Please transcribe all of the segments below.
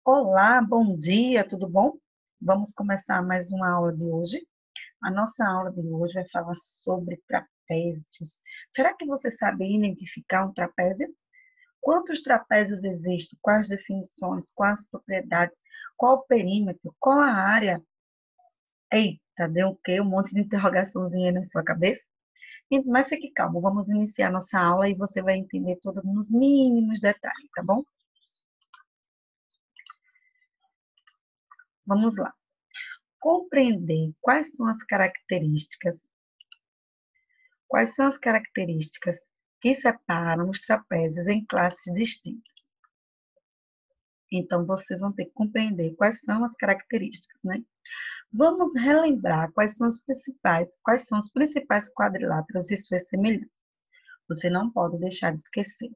Olá, bom dia, tudo bom? Vamos começar mais uma aula de hoje. A nossa aula de hoje vai falar sobre trapézios. Será que você sabe identificar um trapézio? Quantos trapézios existem? Quais definições? Quais propriedades? Qual o perímetro? Qual a área? Eita, deu o quê? Um monte de interrogaçãozinha aí na sua cabeça? Mas fique calmo, vamos iniciar nossa aula e você vai entender tudo nos mínimos detalhes, tá bom? Vamos lá. Compreender quais são as características que separam os trapézios em classes distintas. Então, vocês vão ter que compreender quais são as características, né? Vamos relembrar quais são os principais quadriláteros e suas semelhanças. Você não pode deixar de esquecer.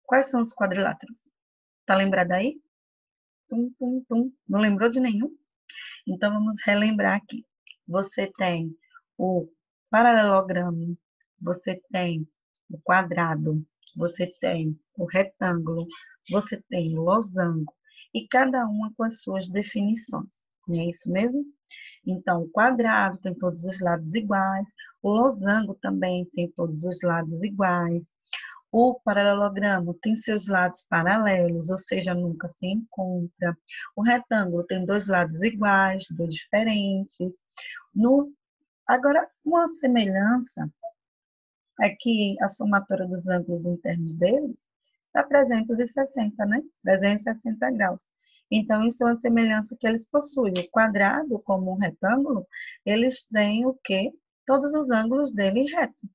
Quais são os quadriláteros? Tá lembrado aí? Tum, tum, tum. Não lembrou de nenhum? Então, vamos relembrar aqui. Você tem o paralelogramo, você tem o quadrado, você tem o retângulo, você tem o losango, e cada uma com as suas definições. Não é isso mesmo? Então, o quadrado tem todos os lados iguais, o losango também tem todos os lados iguais, o paralelogramo tem seus lados paralelos, ou seja, nunca se encontra. O retângulo tem dois lados iguais, dois diferentes. No, agora, uma semelhança é que a somatória dos ângulos internos deles dá 360, né? 360 graus. Então, isso é uma semelhança que eles possuem. O quadrado, como o retângulo, eles têm o quê? Todos os ângulos dele retos.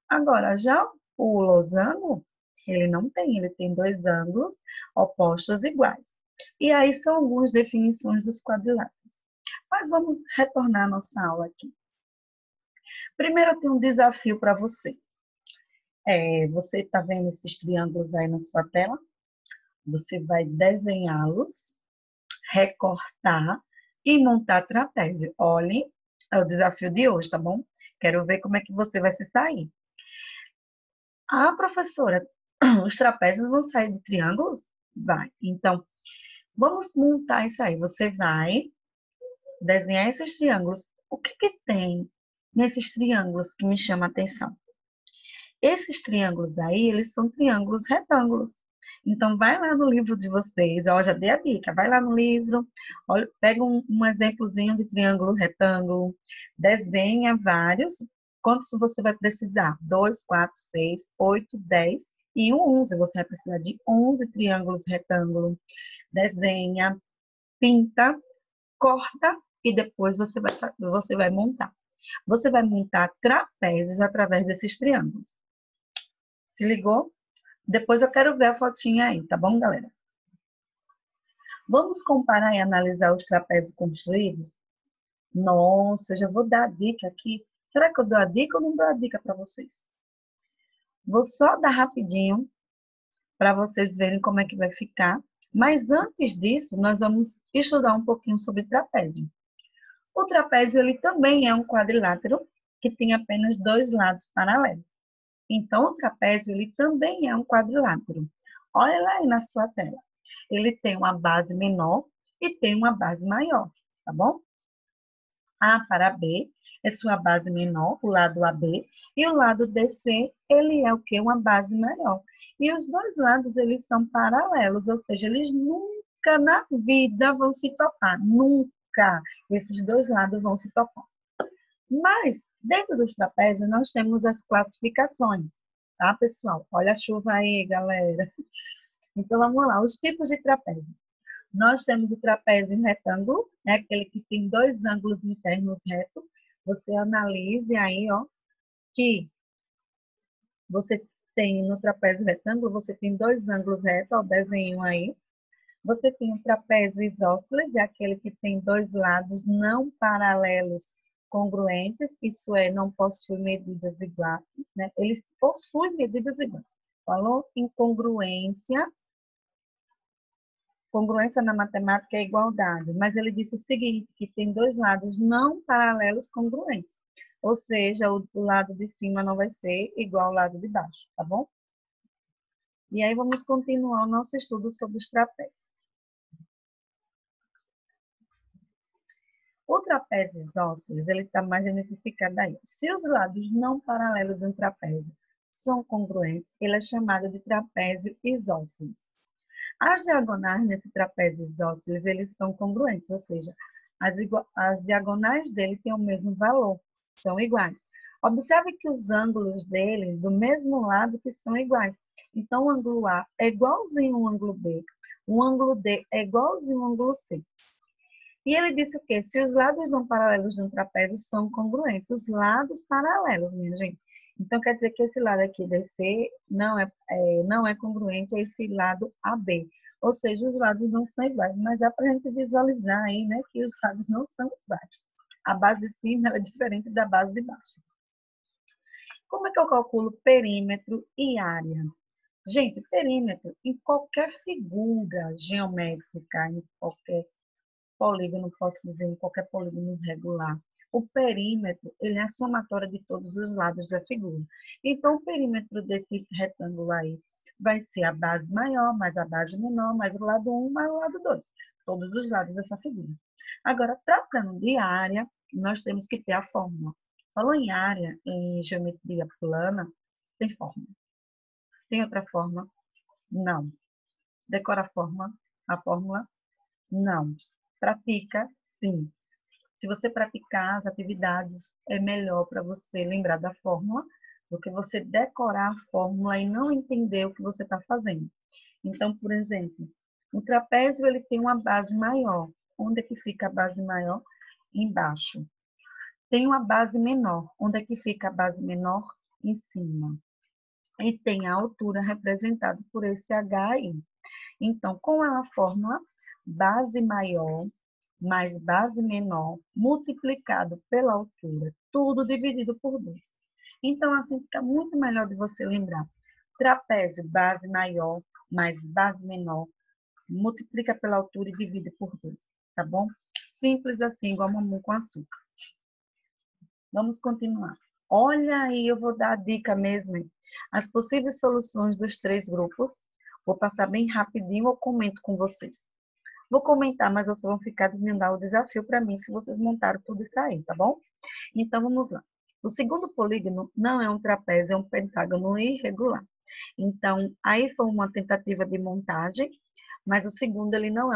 Agora, já o losango, ele não tem, ele tem dois ângulos opostos iguais. E aí são algumas definições dos quadriláteros. Mas vamos retornar à nossa aula aqui. Primeiro, eu tenho um desafio para você. Você está vendo esses triângulos aí na sua tela? Você vai desenhá-los, recortar e montar trapézio. Olhe, é o desafio de hoje, tá bom? Quero ver como é que você vai se sair. Ah, professora, os trapézios vão sair de triângulos? Vai. Então, vamos montar isso aí. Você vai desenhar esses triângulos. O que que tem nesses triângulos que me chama a atenção? Esses triângulos aí, eles são triângulos retângulos. Então, vai lá no livro de vocês, ó, já dei a dica, vai lá no livro, olha, pega um exemplozinho de triângulo retângulo, desenha vários. Quantos você vai precisar? 2, 4, 6, 8, 10 e um 11. Você vai precisar de 11 triângulos retângulo. Desenha, pinta, corta e depois você vai montar. Você vai montar trapézios através desses triângulos. Se ligou? Depois eu quero ver a fotinha aí, tá bom, galera? Vamos comparar e analisar os trapézios construídos? Nossa, eu já vou dar a dica aqui. Será que eu dou a dica ou não dou a dica para vocês? Vou só dar rapidinho para vocês verem como é que vai ficar. Mas antes disso, nós vamos estudar um pouquinho sobre trapézio. O trapézio ele também é um quadrilátero que tem apenas dois lados paralelos. Então, o trapézio ele também é um quadrilátero. Olha lá aí na sua tela. Ele tem uma base menor e tem uma base maior, tá bom? A para B é sua base menor, o lado AB, e o lado BC, ele é o quê? Uma base maior. E os dois lados, eles são paralelos, ou seja, eles nunca na vida vão se topar, nunca esses dois lados vão se topar. Mas, dentro dos trapézios, nós temos as classificações, tá, pessoal? Olha a chuva aí, galera. Então, vamos lá, os tipos de trapézio. Nós temos o trapézio retângulo, é aquele que tem dois ângulos internos retos. Você analise aí, ó, que você tem no trapézio retângulo, você tem dois ângulos retos, ó, o desenho aí. Você tem o trapézio isósceles, é aquele que tem dois lados não paralelos congruentes, isso é, não possui medidas iguais, né? Eles possuem medidas iguais. Falou em congruência, congruência na matemática é igualdade, mas ele disse o seguinte, que tem dois lados não paralelos congruentes, ou seja, o lado de cima não vai ser igual ao lado de baixo, tá bom? E aí vamos continuar o nosso estudo sobre os trapézios. O trapézio isósceles, ele está mais identificado aí. Se os lados não paralelos de um trapézio são congruentes, ele é chamado de trapézio isósceles. As diagonais nesse trapézio isósceles, eles são congruentes, ou seja, as diagonais dele têm o mesmo valor, são iguais. Observe que os ângulos dele, do mesmo lado, que são iguais. Então, o ângulo A é igualzinho ao ângulo B, o ângulo D é igualzinho ao ângulo C. E ele disse o quê? Se os lados não paralelos de um trapézio são congruentes, os lados paralelos, minha gente. Então, quer dizer que esse lado aqui DC não é congruente a esse lado AB. Ou seja, os lados não são iguais, mas dá para a gente visualizar aí, né, que os lados não são iguais. A base de cima é diferente da base de baixo. Como é que eu calculo perímetro e área? Gente, perímetro, em qualquer figura geométrica, em qualquer polígono, posso dizer, em qualquer polígono regular, o perímetro, ele é a somatória de todos os lados da figura. Então, o perímetro desse retângulo aí vai ser a base maior, mais a base menor, mais o lado 1, mais o lado 2. Todos os lados dessa figura. Agora, tratando de área, nós temos que ter a fórmula. Falou em área, em geometria plana, tem fórmula. Tem outra forma? Não. Decora a fórmula? A fórmula? Não. Pratica? Sim. Se você praticar as atividades, é melhor para você lembrar da fórmula do que você decorar a fórmula e não entender o que você está fazendo. Então, por exemplo, o trapézio ele tem uma base maior. Onde é que fica a base maior? Embaixo. Tem uma base menor. Onde é que fica a base menor? Em cima. E tem a altura representada por esse H aí. Então, com a fórmula base maior mais base menor multiplicado pela altura, tudo dividido por 2. Então, assim fica muito melhor de você lembrar. Trapézio, base maior mais base menor, multiplica pela altura e divide por 2, tá bom? Simples assim, igual mamão com açúcar. Vamos continuar. Olha aí, eu vou dar a dica mesmo. Hein? As possíveis soluções dos 3 grupos. Vou passar bem rapidinho, eu comento com vocês. Vou comentar, mas vocês vão ficar de mandar o desafio para mim se vocês montaram tudo isso aí, tá bom? Então, vamos lá. O segundo polígono não é um trapézio, é um pentágono irregular. Então, aí foi uma tentativa de montagem, mas o segundo ele não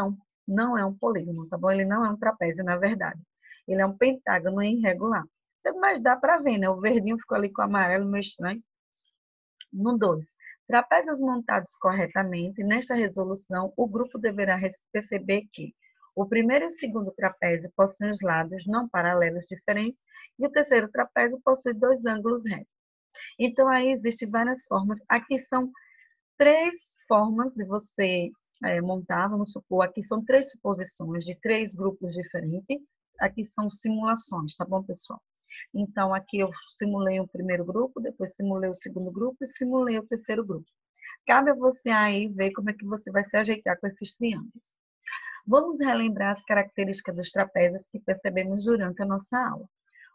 é um polígono, tá bom? Ele não é um trapézio, na verdade. Ele é um pentágono irregular. Mas dá para ver, né? O verdinho ficou ali com o amarelo, meio estranho. No 2. Trapézios montados corretamente, nesta resolução, o grupo deverá perceber que o primeiro e o segundo trapézio possuem os lados não paralelos diferentes e o terceiro trapézio possui 2 ângulos retos. Então, aí existem várias formas. Aqui são 3 formas de você montar, vamos supor, aqui são 3 suposições de 3 grupos diferentes. Aqui são simulações, tá bom, pessoal? Então, aqui eu simulei o primeiro grupo, depois simulei o segundo grupo e simulei o terceiro grupo. Cabe a você aí ver como é que você vai se ajeitar com esses triângulos. Vamos relembrar as características dos trapézios que percebemos durante a nossa aula.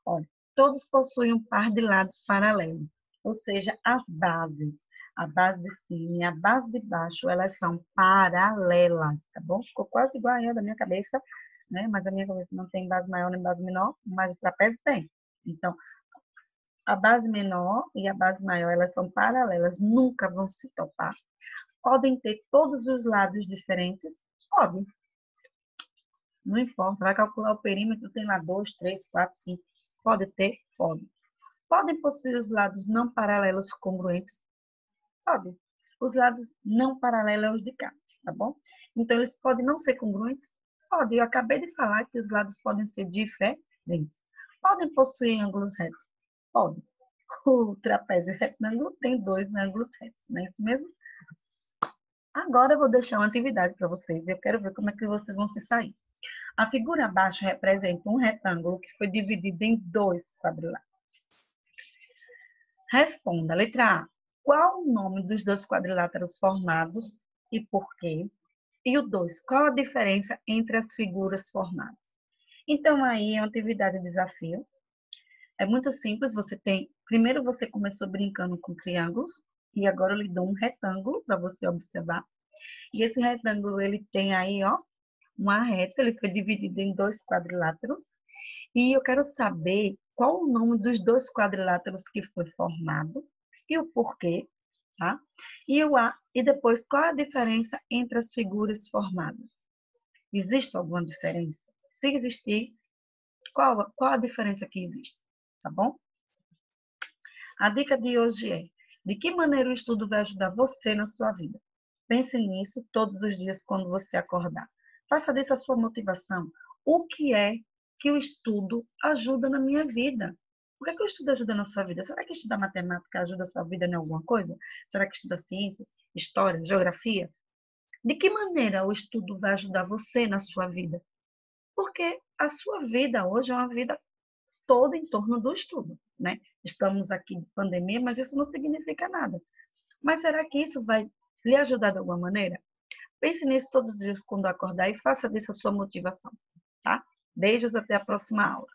Olha, todos possuem um par de lados paralelos, ou seja, as bases. A base de cima e a base de baixo, elas são paralelas, tá bom? Ficou quase igual a da minha cabeça, né? Mas a minha cabeça não tem base maior nem base menor, mas o trapézio tem. Então, a base menor e a base maior, elas são paralelas, nunca vão se topar. Podem ter todos os lados diferentes? Pode. Não importa, vai calcular o perímetro, tem lá 2, 3, 4, 5. Pode ter? Pode. Podem possuir os lados não paralelos congruentes? Pode. Os lados não paralelos de cá, tá bom? Então, eles podem não ser congruentes? Pode. Eu acabei de falar que os lados podem ser diferentes. Podem possuir ângulos retos? Pode. O trapézio retângulo tem 2 ângulos retos, não é isso mesmo? Agora eu vou deixar uma atividade para vocês e eu quero ver como é que vocês vão se sair. A figura abaixo representa um retângulo que foi dividido em 2 quadriláteros. Responda, letra A. Qual o nome dos 2 quadriláteros formados e por quê? E o 2. Qual a diferença entre as figuras formadas? Então, aí é uma atividade de desafio. É muito simples, primeiro você começou brincando com triângulos, E agora eu lhe dou um retângulo para você observar. E esse retângulo, ele tem aí, ó, uma reta, ele foi dividido em 2 quadriláteros. E eu quero saber qual o nome dos 2 quadriláteros que foi formado e o porquê, tá? E depois, qual a diferença entre as figuras formadas? Existe alguma diferença? Se existir, qual a diferença que existe? Tá bom? A dica de hoje é: de que maneira o estudo vai ajudar você na sua vida? Pense nisso todos os dias quando você acordar. Faça disso a sua motivação. O que é que o estudo ajuda na minha vida? O que é que o estudo ajuda na sua vida? Será que estudar matemática ajuda a sua vida em alguma coisa? Será que estudar ciências, história, geografia? De que maneira o estudo vai ajudar você na sua vida? Porque a sua vida hoje é uma vida toda em torno do estudo, né? Estamos aqui de pandemia, mas isso não significa nada. Mas será que isso vai lhe ajudar de alguma maneira? Pense nisso todos os dias quando acordar e faça disso a sua motivação, tá? Beijos, até a próxima aula.